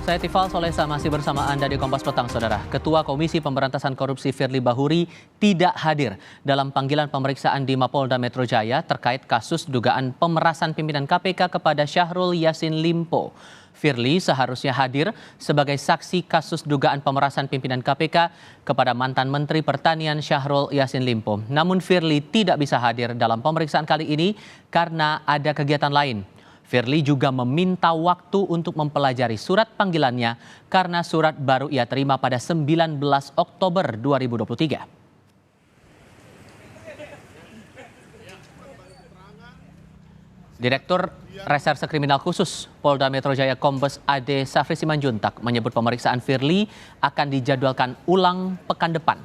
Saya Tifal Solesa masih bersama Anda di Kompas Petang, Saudara. Ketua Komisi Pemberantasan Korupsi Firly Bahuri tidak hadir dalam panggilan pemeriksaan di Mapolda Metro Jaya terkait kasus dugaan pemerasan pimpinan KPK kepada Syahrul Yassin Limpo. Firly seharusnya hadir sebagai saksi kasus dugaan pemerasan pimpinan KPK kepada mantan Menteri Pertanian Syahrul Yassin Limpo. Namun Firly tidak bisa hadir dalam pemeriksaan kali ini karena ada kegiatan lain. Firly juga meminta waktu untuk mempelajari surat panggilannya karena surat baru ia terima pada 19 Oktober 2023. Direktur Reserse Kriminal Khusus Polda Metro Jaya Kombes Ade Safri Simanjuntak menyebut pemeriksaan Firly akan dijadwalkan ulang pekan depan.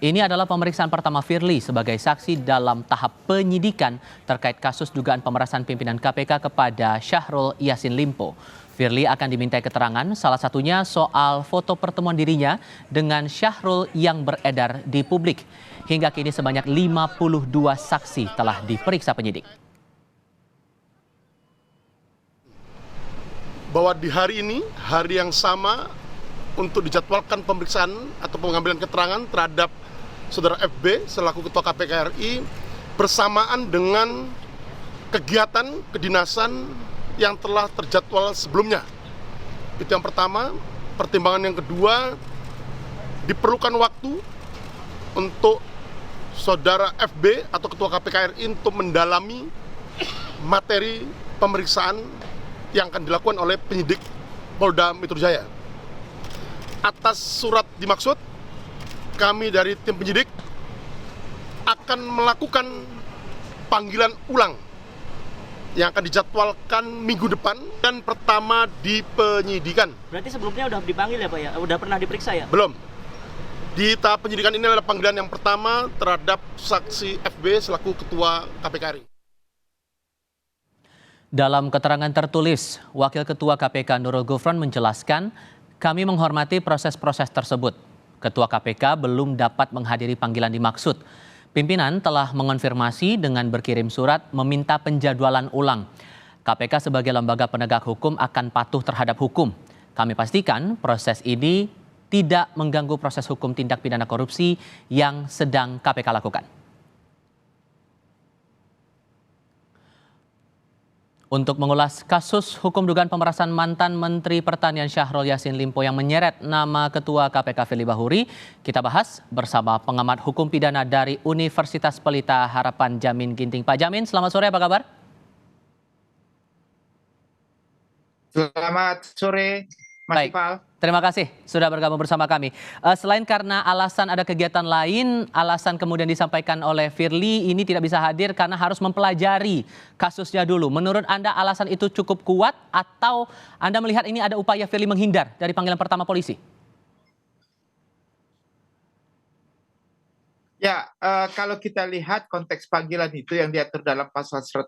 Ini adalah pemeriksaan pertama Firly sebagai saksi dalam tahap penyidikan terkait kasus dugaan pemerasan pimpinan KPK kepada Syahrul Yassin Limpo. Firly akan dimintai keterangan salah satunya soal foto pertemuan dirinya dengan Syahrul yang beredar di publik. Hingga kini sebanyak 52 saksi telah diperiksa penyidik. Bahwa di hari ini, hari yang sama untuk dijadwalkan pemeriksaan atau pengambilan keterangan terhadap Saudara FB selaku Ketua KPK RI bersamaan dengan kegiatan kedinasan yang telah terjadwal sebelumnya. Itu yang pertama. Pertimbangan yang kedua, diperlukan waktu untuk Saudara FB atau Ketua KPK RI untuk mendalami materi pemeriksaan yang akan dilakukan oleh penyidik Polda Metro Jaya. Atas surat dimaksud, kami dari tim penyidik akan melakukan panggilan ulang yang akan dijadwalkan minggu depan dan pertama di penyidikan. Berarti sebelumnya udah dipanggil ya Pak ya? Udah pernah diperiksa ya? Belum. Di tahap penyidikan ini adalah panggilan yang pertama terhadap saksi FB selaku Ketua KPK RI. Dalam keterangan tertulis, Wakil Ketua KPK Nurul Gufron menjelaskan, kami menghormati proses-proses tersebut. Ketua KPK belum dapat menghadiri panggilan dimaksud. Pimpinan telah mengonfirmasi dengan berkirim surat meminta penjadwalan ulang. KPK sebagai lembaga penegak hukum akan patuh terhadap hukum. Kami pastikan proses ini tidak mengganggu proses hukum tindak pidana korupsi yang sedang KPK lakukan. Untuk mengulas kasus hukum dugaan pemerasan mantan Menteri Pertanian Syahrul Yassin Limpo yang menyeret nama Ketua KPK Firly Bahuri, kita bahas bersama pengamat hukum pidana dari Universitas Pelita Harapan Jamin Ginting. Pak Jamin, selamat sore, apa kabar? Selamat sore, Mas Baik. Tifal. Terima kasih sudah bergabung bersama kami. Selain karena alasan ada kegiatan lain, alasan kemudian disampaikan oleh Firly ini tidak bisa hadir karena harus mempelajari kasusnya dulu. Menurut Anda alasan itu cukup kuat atau Anda melihat ini ada upaya Firly menghindar dari panggilan pertama polisi? Ya, kalau kita lihat konteks panggilan itu yang diatur dalam pasal 112,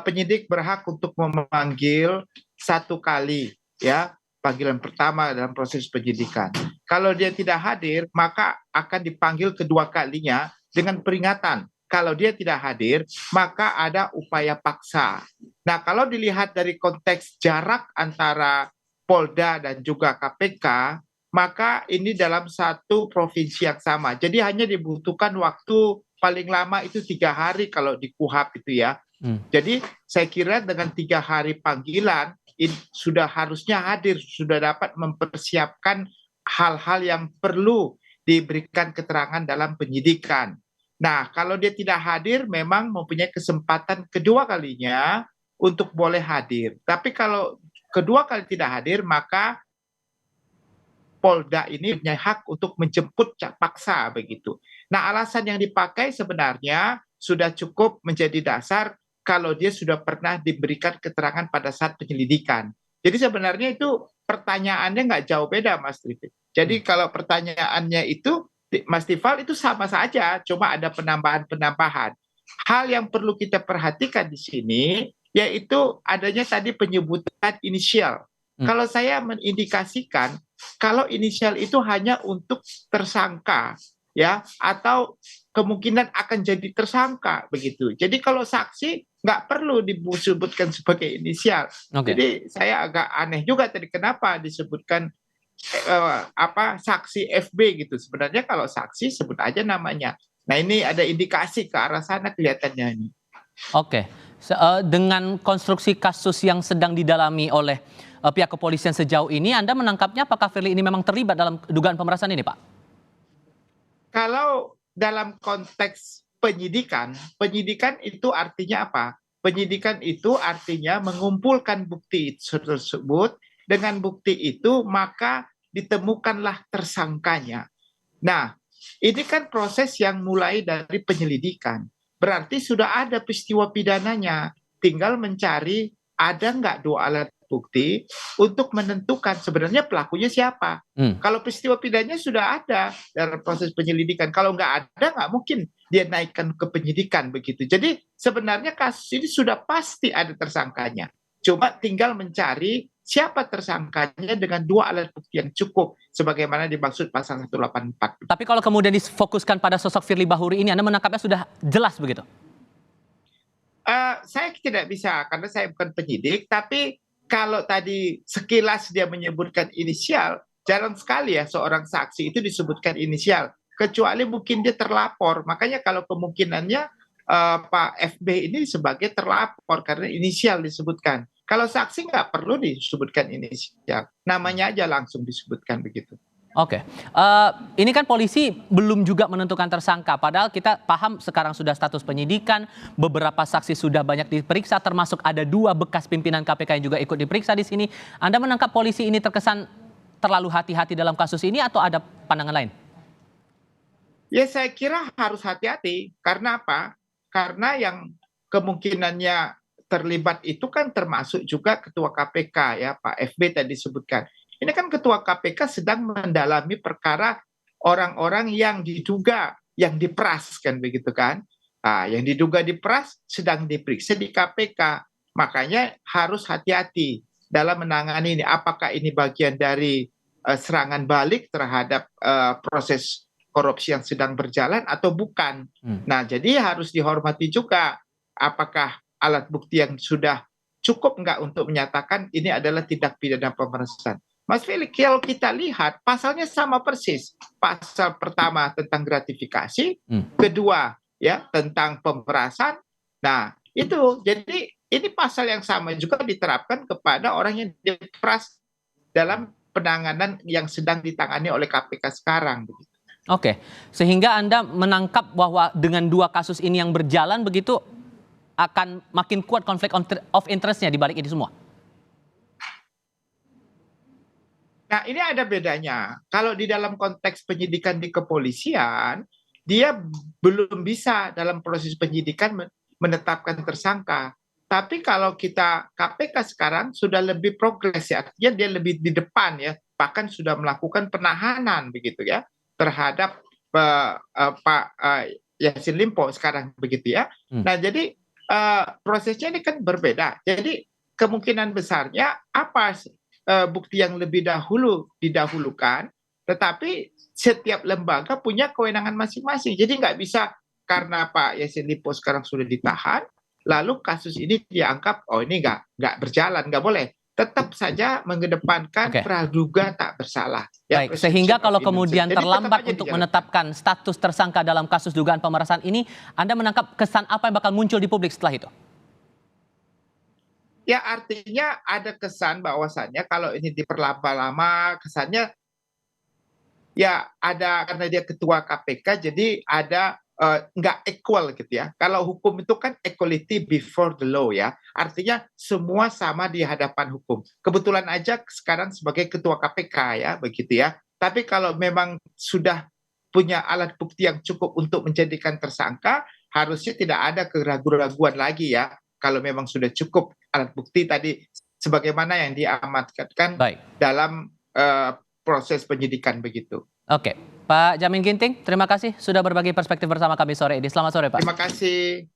penyidik berhak untuk memanggil satu kali, ya, panggilan pertama dalam proses penyidikan. Kalau dia tidak hadir, maka akan dipanggil kedua kalinya dengan peringatan. Kalau dia tidak hadir, maka ada upaya paksa. Nah, kalau dilihat dari konteks jarak antara Polda dan juga KPK, maka ini dalam satu provinsi yang sama. Jadi hanya dibutuhkan waktu paling lama itu 3 hari kalau di KUHAP itu ya. Jadi saya kira dengan 3 hari panggilan, sudah harusnya hadir, sudah dapat mempersiapkan hal-hal yang perlu diberikan keterangan dalam penyidikan. Nah, kalau dia tidak hadir, memang mempunyai kesempatan kedua kalinya untuk boleh hadir. Tapi kalau kedua kali tidak hadir, maka Polda ini punya hak untuk menjemput paksa begitu. Nah, alasan yang dipakai sebenarnya sudah cukup menjadi dasar kalau dia sudah pernah diberikan keterangan pada saat penyelidikan. Jadi sebenarnya itu pertanyaannya nggak jauh beda, Mas Trifit. Jadi kalau pertanyaannya itu, Mas Tifal, itu sama saja, cuma ada penambahan-penambahan. Hal yang perlu kita perhatikan di sini, yaitu adanya tadi penyebutan inisial. Kalau saya mengindikasikan, kalau inisial itu hanya untuk tersangka, ya, atau kemungkinan akan jadi tersangka begitu. Jadi kalau saksi nggak perlu disebutkan sebagai inisial. Oke. Jadi saya agak aneh juga tadi kenapa disebutkan saksi FB gitu. Sebenarnya kalau saksi sebut aja namanya. Nah ini ada indikasi ke arah sana kelihatannya ini. Oke. Dengan konstruksi kasus yang sedang didalami oleh pihak kepolisian sejauh ini, Anda menangkapnya apakah Firly ini memang terlibat dalam dugaan pemerasan ini, Pak? Kalau dalam konteks penyidikan itu artinya apa? Penyidikan itu artinya mengumpulkan bukti tersebut, dengan bukti itu maka ditemukanlah tersangkanya. Nah, ini kan proses yang mulai dari penyelidikan. Berarti sudah ada peristiwa pidananya, tinggal mencari ada nggak dua alat bukti untuk menentukan sebenarnya pelakunya siapa. Kalau peristiwa pidananya sudah ada dalam proses penyelidikan, kalau nggak ada nggak mungkin dia naikkan ke penyidikan begitu. Jadi sebenarnya kasus ini sudah pasti ada tersangkanya. Cuma tinggal mencari siapa tersangkanya dengan dua alat bukti yang cukup, sebagaimana dimaksud pasal 184. Tapi kalau kemudian difokuskan pada sosok Firly Bahuri ini, Anda menangkapnya sudah jelas begitu? Saya tidak bisa, karena saya bukan penyidik, tapi kalau tadi sekilas dia menyebutkan inisial, jarang sekali ya seorang saksi itu disebutkan inisial, kecuali mungkin dia terlapor. Makanya kalau kemungkinannya Pak FB ini sebagai terlapor karena inisial disebutkan. Kalau saksi nggak perlu disebutkan inisial, namanya aja langsung disebutkan begitu. Oke, ini kan polisi belum juga menentukan tersangka, padahal kita paham sekarang sudah status penyidikan, beberapa saksi sudah banyak diperiksa, termasuk ada 2 bekas pimpinan KPK yang juga ikut diperiksa di sini. Anda menangkap polisi ini terkesan terlalu hati-hati dalam kasus ini atau ada pandangan lain? Ya saya kira harus hati-hati, karena apa? Karena yang kemungkinannya terlibat itu kan termasuk juga Ketua KPK ya, Pak FB tadi disebutkan. Ini kan Ketua KPK sedang mendalami perkara orang-orang yang diduga, yang diperas kan begitu kan. Nah, yang diduga diperas sedang diperiksa di KPK. Makanya harus hati-hati dalam menangani ini. Apakah ini bagian dari serangan balik terhadap proses korupsi yang sedang berjalan atau bukan. Nah, jadi harus dihormati juga apakah alat bukti yang sudah cukup enggak untuk menyatakan ini adalah tindak pidana pemerasan. Mas Firly, kalau kita lihat pasalnya sama persis. Pasal pertama tentang gratifikasi, kedua ya tentang pemerasan. Nah, itu jadi ini pasal yang sama juga diterapkan kepada orang yang diperas dalam penanganan yang sedang ditangani oleh KPK sekarang begitu. Oke, sehingga Anda menangkap bahwa dengan 2 kasus ini yang berjalan begitu akan makin kuat konflik of interest-nya di balik ini semua? Nah, ini ada bedanya. Kalau di dalam konteks penyidikan di kepolisian, dia belum bisa dalam proses penyidikan menetapkan tersangka. Tapi kalau kita KPK sekarang sudah lebih progres ya, artinya dia lebih di depan ya, bahkan sudah melakukan penahanan begitu ya terhadap Pak Yassin Limpo sekarang begitu ya. Nah, jadi prosesnya ini kan berbeda. Jadi kemungkinan besarnya apa bukti yang lebih dahulu didahulukan, tetapi setiap lembaga punya kewenangan masing-masing. Jadi nggak bisa karena Pak Yassin Limpo sekarang sudah ditahan, lalu kasus ini dianggap oh ini nggak berjalan, nggak boleh. Tetap saja mengedepankan praduga tak bersalah. Baik, sehingga kalau kemudian terlambat untuk menetapkan status tersangka dalam kasus dugaan pemerasan ini, Anda menangkap kesan apa yang bakal muncul di publik setelah itu? Ya artinya ada kesan bahwasannya kalau ini diperlama-lama kesannya ya ada karena dia ketua KPK jadi ada nggak equal gitu ya. Kalau hukum itu kan equality before the law ya. Artinya semua sama di hadapan hukum. Kebetulan aja sekarang sebagai ketua KPK ya begitu ya. Tapi kalau memang sudah punya alat bukti yang cukup untuk menjadikan tersangka, harusnya tidak ada keraguan-raguan lagi ya. Kalau memang sudah cukup alat bukti tadi sebagaimana yang diamanatkan dalam proses penyidikan begitu. Oke, Pak Jamin Ginting, terima kasih sudah berbagi perspektif bersama kami sore ini. Selamat sore, Pak. Terima kasih.